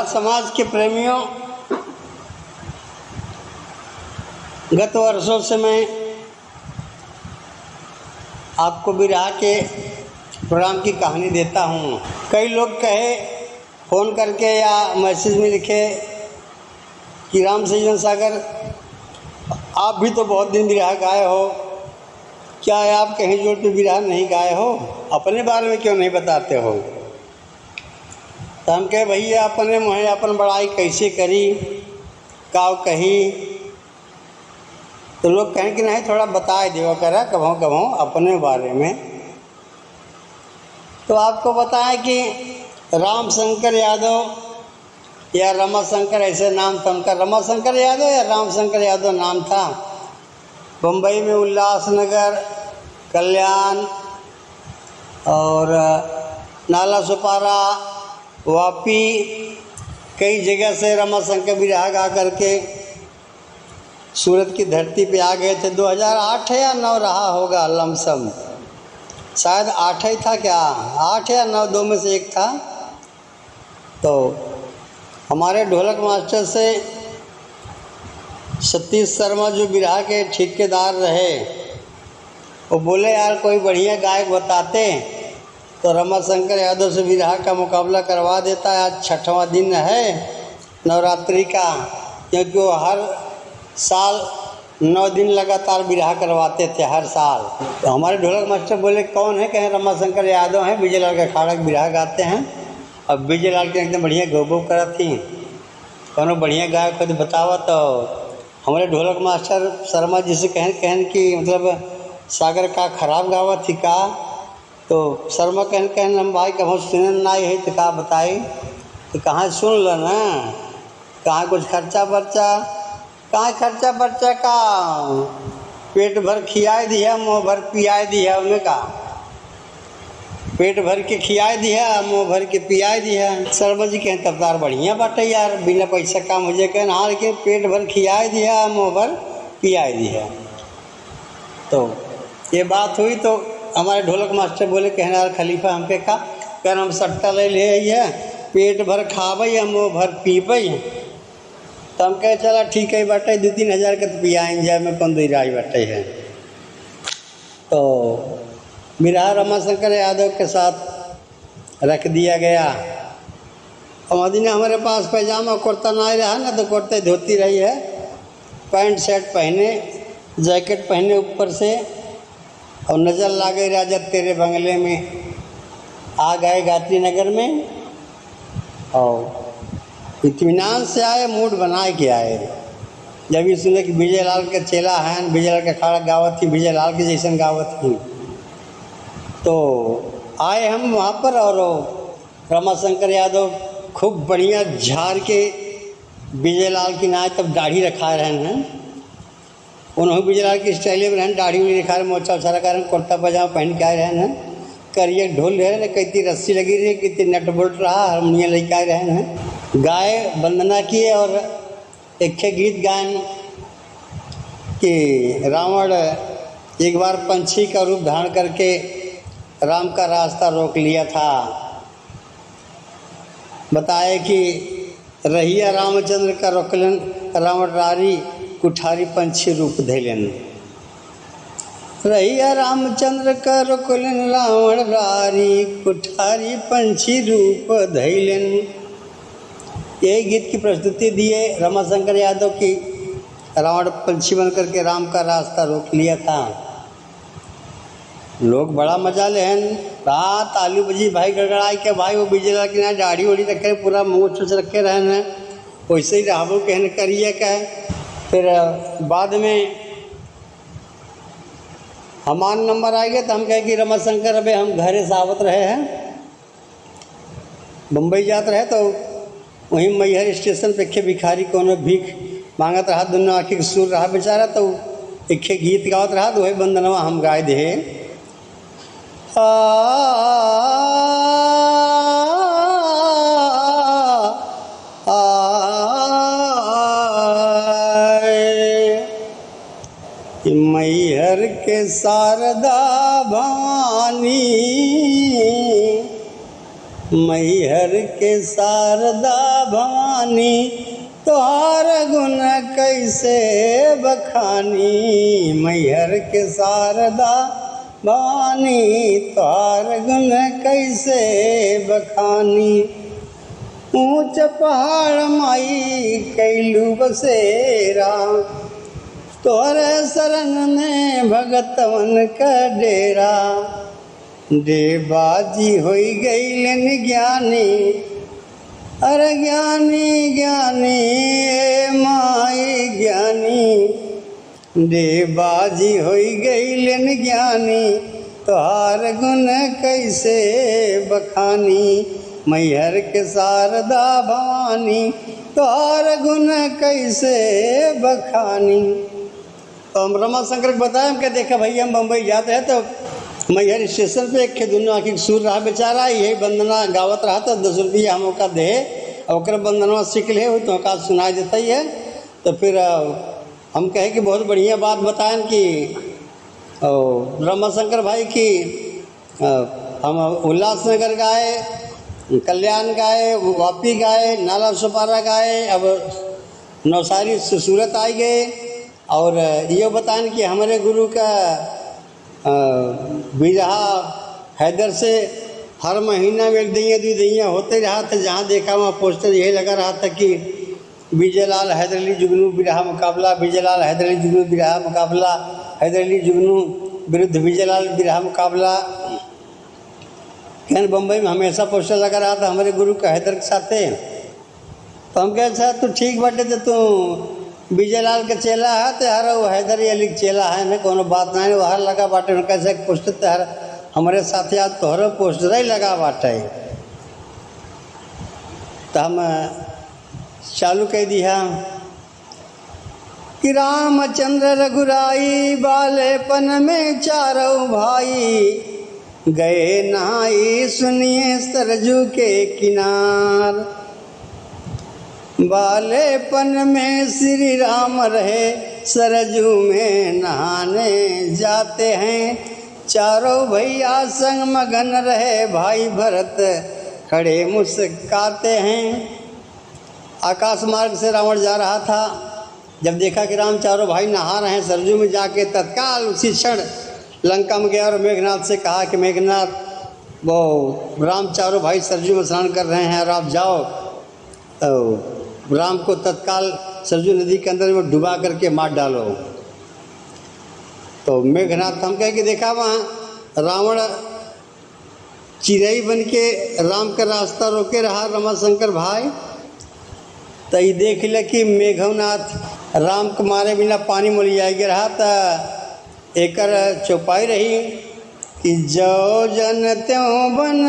समाज के प्रेमियों, गत वर्षों से मैं आपको विरह के प्रोग्राम की कहानी देता हूँ। कई लोग कहे फ़ोन करके या मैसेज में लिखे कि राम सज्जन सागर आप भी तो बहुत दिन विरह गाए हो, क्या आप कहीं जोड़ पे विरह नहीं गाए हो, अपने बारे में क्यों नहीं बताते हो। तो हम कहे भैया अपने मुँह अपन बड़ाई कैसे करी, काव कही। तो लोग कहें कि नहीं थोड़ा बताए देवा करा कभों कभों अपने बारे में। तो आपको बताएं कि राम शंकर यादव या रमाशंकर ऐसे नाम था उनका, रमाशंकर यादव या राम शंकर यादव नाम था। बम्बई में उल्लासनगर, कल्याण और नाला सुपारा, वापी कई जगह से रमाशंकर विरह गा करके सूरत की धरती पे आ गए थे। 2008 या 9 रहा होगा लमसम, शायद 8 ही था, क्या 8 या 9 दो में से एक था। तो हमारे ढोलक मास्टर से सतीश शर्मा जो विरह के ठेकेदार रहे, वो बोले यार कोई बढ़िया गायक बताते तो रमाशंकर यादव से विरह का मुकाबला करवा देता। आज 6वां दिन है नवरात्रि का, क्योंकि वो हर साल 9 दिन लगातार विरह करवाते थे हर साल। तो हमारे ढोलक मास्टर बोले कौन है, कहें रमाशंकर यादव हैं, विजय लाल का अखाड़ा विरह गाते हैं। अब विजय लाल के एकदम बढ़िया गौबो करा थी, कौन बढ़िया गायक खुद बतावा। तो हमारे ढोलक मास्टर शर्मा जी से कहन कि मतलब सागर का खराब गावा थी का। तो शर्मा कहन हम भाई कहीं सुनन ना है तो का बताई। तो कहाँ सुन लो ना, कहाँ कुछ खर्चा बर्चा, कहाँ खर्चा बर्चा का, पेट भर खियाए दिया मुँह भर पियाए दिया। उन्हें कहा पेट भर के खियाए दिया मुँह भर के पियाए दिया। शर्मा जी कहें तब तार बढ़िया बाटे यार, बिना पैसा का मुझे कहना, हाँ लेकिन पेट भर खियाए दिया मुँह भर पियाए दिया। तो ये बात हुई तो हमारे ढोलक मास्टर बोले कहना यार खलीफा हम पे का कहना हम सट्टा ले है, पेट भर खाबई या मुँह भर पीबई। तो हम कहे चला ठीक है बाटे 2-3 हज़ार का तो पियाएँ जाए में कौन दे राज बाटे है। तो विरह रमाशंकर यादव के साथ रख दिया गया। और मदीना हमारे पास पैजामा कुर्ता ना रहा ना, तो कुर्ते धोती रही है, पैंट शर्ट पहने, जैकेट पहने ऊपर से, और नज़र ला गई राजा तेरे बंगले में। आ गए गायत्री नगर में और इत्मीनान से आए, मूड बना के आए। जब ये सुने कि विजय लाल के चेला हैं, विजय लाल के अखाड़ा गावत थी, विजय लाल के जैसन गावत थी, तो आए हम वहाँ पर। और रमाशंकर यादव खूब बढ़िया झाड़ के विजय लाल की नाय तब दाढ़ी रखा रहे हैं, उन्होंने विजय लाल की स्टाइल में रहन, दाढ़ी उड़ी रखा रहे, मोचा उछा रखा रहे, कुर्ता पजामा पहन के आए रहे हैं, करिए ढोल रहे हैं, कितनी रस्सी लगी रही, कितनी नट बोल्ट रहा, हारमोनियम लेके आए रहे हैं। गाए वंदना किए और एक गीत गायन कि रावण एक बार पंछी का रूप धारण करके राम का रास्ता रोक लिया था। बताए कि रहिया रामचंद्र का रोकलन रावण रारी कुठारी पंछी रूप धैलन। रहिया रामचंद्र का रोकलन रावण रारी कुठारी पंछी रूप धैलन। यही गीत की प्रस्तुति दिए रमाशंकर यादव की, रावण पंछी बनकर के राम का रास्ता रोक लिया था। लोग बड़ा मजा ले हैं, रात आलू बजी भाई गड़गड़ाई के भाई वो विजय लाल की ना दाढ़ी उड़ी रखे, पूरा मुँह छुछ रखे रहे हैं, वैसे ही राहबो कहन करिए कहे। फिर बाद में हमारा नंबर आ गया तो हम कहे कि रमाशंकर अबे हम घरे से आवत रहे हैं, बम्बई जात रहे, तो वहीं मैहर स्टेशन पे एक भिखारी कोनो भीख मांगत रहा, दोनों आँखी के सुर रहा बेचारा, तो एक गीत गावत रहा, तो वही बंदनवा हम गाए दे। मैहर के शारदा भवानी मैहर के शारदा भवानी तोहार गुण कैसे बखानी। मैहर के शारदा भवानी तोहार गुण कैसे बखानी। ऊंच पहाड़ माई कैलू बसेरा तोहरे शरण में भगतवन का डेरा। देवाजी होई गईलन ज्ञानी अरे ज्ञानी ज्ञानी ए माई ज्ञानी। देवाजी होई गईलन ज्ञानी तोहार गुण कैसे बखानी। मैहर के शारदा भवानी तोहार गुण कैसे बखानी। तो हम रमाशंकर को बताया हम क्या देखा भैया हम बम्बई जाते हैं तो मैहर स्टेशन पे एक दोनों आखिर सूर रहा बेचारा यही बंदना गावत रहा तो 10 रुपया हम का दे और बंदनवा सीख ले हो तो का सुनाई देता ही है। तो फिर हम कहे कि बहुत बढ़िया बात बताएं कि रमाशंकर भाई की हम उल्लासनगर गाए, कल्याण गाए, वापी गाए, नाला सुपारा गाए, अब नवसारी से सूरत आई गए। और ये बताएं कि हमारे गुरु का बिरहा हैदर से हर महीना में 1 दैया 2 दैया होते रहा था। जहाँ देखा वहाँ पोस्टर यही लगा रहा था कि विजयलाल हैदर अली जुगनू बिरहा मुकाबला, विजयलाल हैदर अली जुगनू बिरहा मुकाबला, हैदर अली जुगनू विरुद्ध विजयलाल बिरहा मुकाबला। कहन बम्बई में हमेशा पोस्टर लगा रहा था हमारे गुरु का हैदर के साथे। तो हम कहे सर तू ठीक बाटे तो तू विजयलाल के चेला है तो यार वो हैदर अली के चेला है ना कोनो बात नहीं वहाँ लगा बाटे कैसे पोस्टर तैयार हमारे साथ याद तोहर पोस्टर ही लगा बाटे। तो हम चालू कह दिया कि रामचंद्र रघुराई बालेपन में चारों भाई गए नहाई सुनिए सरजू के किनार। बालेपन में श्री राम रहे सरजू में नहाने जाते हैं। चारों भैया संग मगन रहे भाई भरत खड़े मुस्काते हैं। आकाश मार्ग से रावण जा रहा था, जब देखा कि राम चारों भाई नहा रहे हैं सरजू में जाके तत्काल उसी क्षण लंका में गया और मेघनाथ से कहा कि मेघनाथ वो राम चारों भाई सरजू में स्नान कर रहे हैं और आप जाओ तो राम को तत्काल सरजू नदी के अंदर में डुबा करके मार डालो। तो मेघनाथ हम कह के देखा वहाँ रावण चिड़ई बन के राम का रास्ता रोके रहा रमाशंकर भाई। तो ये देख ले कि मेघनाथ राम को मारे बिना पानी मोलिया रहा तो एकर चौपाई रही कि जो जन त्यों बन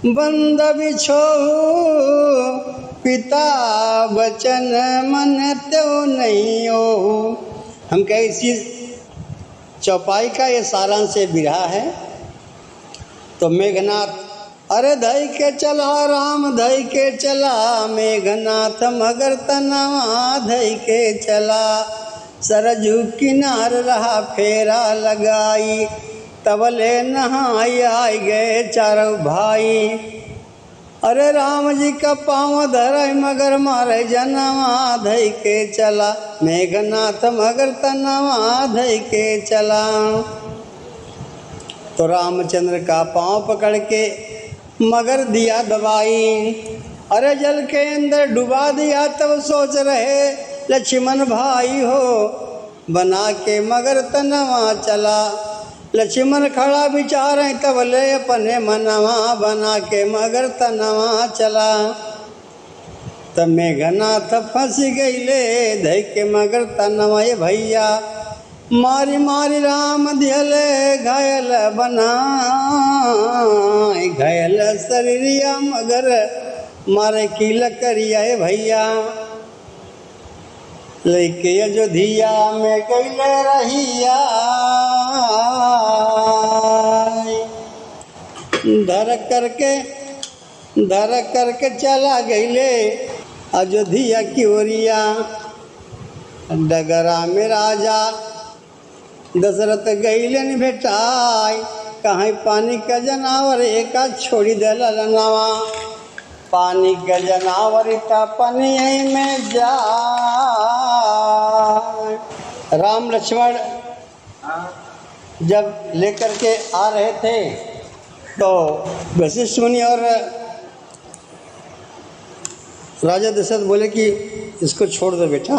बंद बिछो पिता बचन मन त्यों नहीं हो। हम कहे इसी चौपाई का ये सारांश से बिरहा है। तो मेघनाथ अरे धई के चला राम धई के चला मेघनाथ मगर तनवा धई के चला। सरजू किनार रहा फेरा लगाई तबले नहाई आई गए चारों भाई। अरे राम जी का पाँव धरई मगर मारे जनवा धई के चला मेघनाथ मगर तनवा धई के चला। तो रामचंद्र का पाँव पकड़ के मगर दिया दबाई। अरे जल के अंदर डुबा दिया तब सोच रहे लक्ष्मण भाई हो बना के मगर तनवा चला। लक्ष्मण खड़ा विचारें तब ले अपने मनवा बना के मगर तनवा चला। तब मेघनाथ फंस गईले धई के मगर तनवा ये भैया मारी मारी राम दिहले घायल बना। घायल शरीरिया मगर मारे की लकड़िया भैया। लेके अयोध्या में गईले रहिया धर करके चला गईले अयोध्या की ओरिया। डगरा में राजा दशरथ गईलन भेटाई कहीं पानी का जनावर एक छोड़ी देला लनावा, पानी का जनावर का पानी में जा। राम लक्ष्मण जब लेकर के आ रहे थे तो वशिष्ठ मुनि और राजा दशरथ बोले कि इसको छोड़ दो बेटा।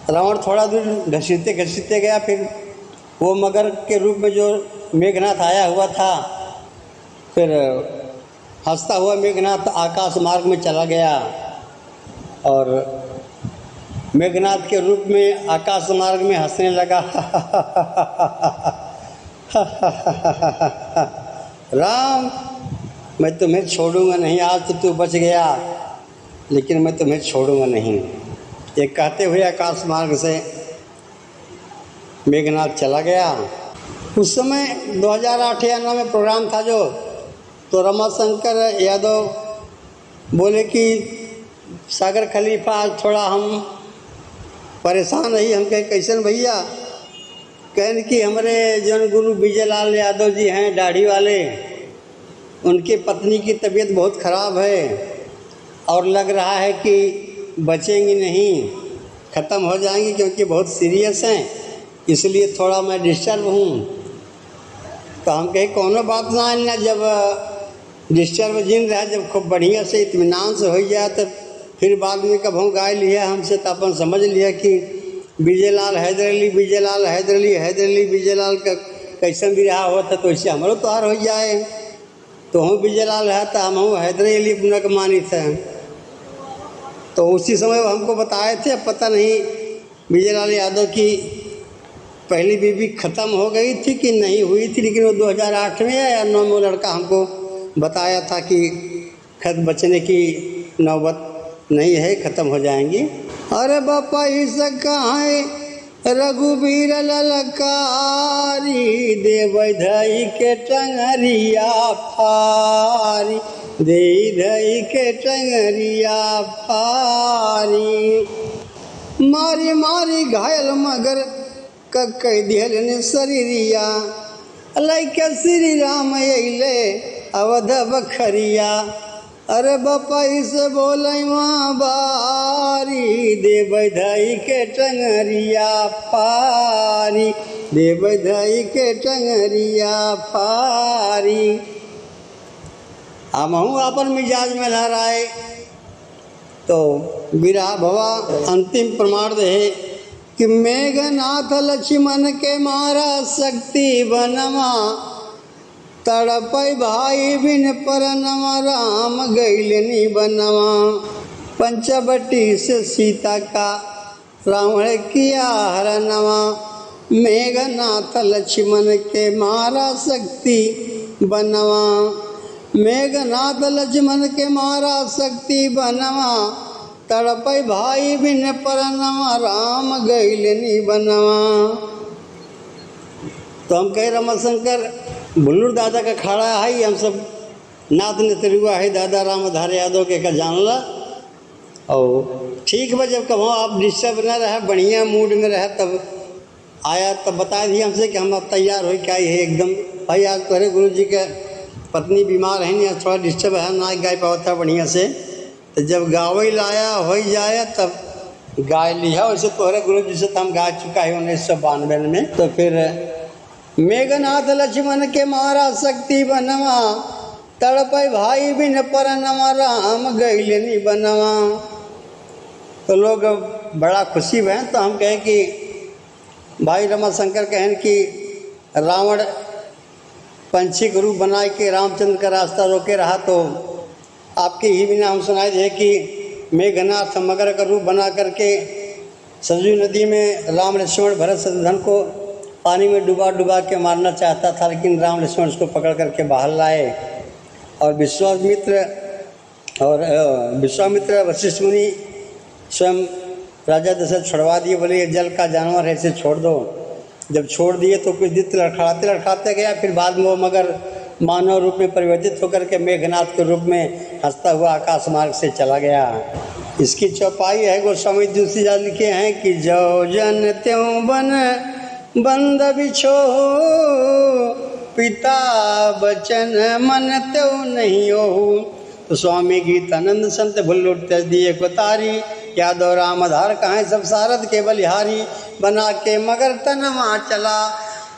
रावण थोड़ा दूर घसीटते घसीटते गया, फिर वो मगर के रूप में जो मेघनाथ आया हुआ था, फिर हंसता हुआ मेघनाथ आकाश मार्ग में चला गया और मेघनाथ के रूप में आकाश मार्ग में हंसने लगा। राम, मैं तुम्हें छोड़ूंगा नहीं, आज तो तू बच गया लेकिन मैं तुम्हें छोड़ूंगा नहीं। ये कहते हुए आकाश मार्ग से मेघनाथ चला गया। उस समय 2008 या 2009 में प्रोग्राम था जो, तो रमाशंकर यादव बोले कि सागर खलीफा आज थोड़ा हम परेशान रही। हम कहे कैसन भैया? कहन कि हमारे जन गुरु विजय लाल यादव जी हैं दाढ़ी वाले, उनकी पत्नी की तबीयत बहुत ख़राब है और लग रहा है कि बचेंगी नहीं, ख़त्म हो जाएंगी क्योंकि बहुत सीरियस हैं, इसलिए थोड़ा मैं डिस्टर्ब हूँ। तो हम कहे कोनो बात ना, जब डिस्टर्ब जिन रहा, जब खूब बढ़िया से इत्मीनान से हो जाए तो फिर बाद में कभी गाय लिया हमसे तो अपन समझ लिया कि विजय लाल हैदर अली, विजय लाल हैदर अली, हैदर अली विजय लाल का कैसन भी रहा होता तो इससे हमारो तोहार हो जाए। तो हम विजय लाल है तो हम हैदर अली पुनः के मानी थे। तो उसी समय हमको बताए थे, पता नहीं विजय लाल यादव की पहली बीवी ख़त्म हो गई थी कि नहीं हुई थी, लेकिन वो 2008 में या 2009 में लड़का हमको बताया था कि खत बचने की नौबत नहीं है, ख़त्म हो जाएंगी। अरे बापा इस कहाँ रघुबीर ललकारी, देव धई के टंगरिया फारी, दे धई के टंगरिया फारी। मारी मारी घायल मगर कई दिहल ने शरीरिया, लैके श्री राम अइले अवध बखरिया। अरे बापा इसे बोले माँ बारी, देव धई के टंगरिया फारी, देव धई के टंगरिया फारी। हम अपन मिजाज में लहराए तो बिरहा भवा अंतिम प्रमाण रहे कि मेघनाथ लक्ष्मण के मारा शक्ति बनवा, तड़पै भाई बिन परनवा, राम गैलनी बनवा। पंचवटी से सीता का रावण किया हरनवा, मेघनाथ लक्ष्मण के मारा शक्ति बनवा, मेघनाथ लक्ष्मण के मारा शक्ति बनवा, तड़पै भाई बिन परनवा, राम गैलनी बनवा। तो हम कहे रमाशंकर बुल्लूर दादा का खड़ा है, हम सब नाथ नेतरुआ है दादा रामधार यादव के का जानला। और ठीक बा, जब कहो आप डिस्टर्ब न रहे, बढ़िया मूड में रहे, तब आया तब बता दिए हमसे कि हम अब तैयार हो क्या है एकदम। भाई आज तुम्हारे गुरु जी के पत्नी बीमार है, नहीं थोड़ा डिस्टर्ब है, ना गाय पावत था बढ़िया से। तो जब गावे लाया हो जाए तब गाय लिया, वैसे तुम्हारे गुरु जी से तो हम गा चुका है 1992 में। तो फिर मेघनाथ लक्ष्मण के मारा शक्ति बनवा, तड़पै भाई बिन परनवा, राम गैलनी बनवा। तो लोग बड़ा खुशी हुए। तो हम कहें कि भाई रमाशंकर कहें कि रावण पंछी के रूप बना के रामचंद्र का रास्ता रोके रहा, तो आपके ही बिना हम सुनाए थे कि मेघनाथ मगर का रूप बना करके सरजू नदी में राम लक्ष्मण भरत शत्रुघ्न को पानी में डुबा डुबा के मारना चाहता था, लेकिन राम लक्ष्मण उसको पकड़ करके बाहर लाए। और विश्वामित्र वशिष्ठ मुनि स्वयं राजा दशरथ छुड़वा दिए, बोले ये जल का जानवर है, इसे छोड़ दो। जब छोड़ दिए तो कुछ दिन लड़खड़ाते लड़खड़ाते गया, फिर बाद में वो मगर मानव रूप में परिवर्तित होकर के मेघनाथ के रूप में हंसता हुआ आकाश मार्ग से चला गया। इसकी चौपाई है गोस्वामी तुलसीदास लिखे हैं कि जो जन त्यों बन बंद बिछो, पिता बचन मन त्यो नहीं ओहू। तो स्वामी गीतानंद संत भुल्लुट त्यज दिए को तारी, यादव राम आधार कहाँ सब सारद के बलिहारी। बना के मगर तनवा चला,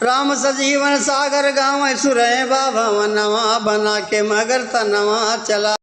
राम सजीवन सागर गाँव सुरय बाबा नवा, बना के मगर तनवा चला।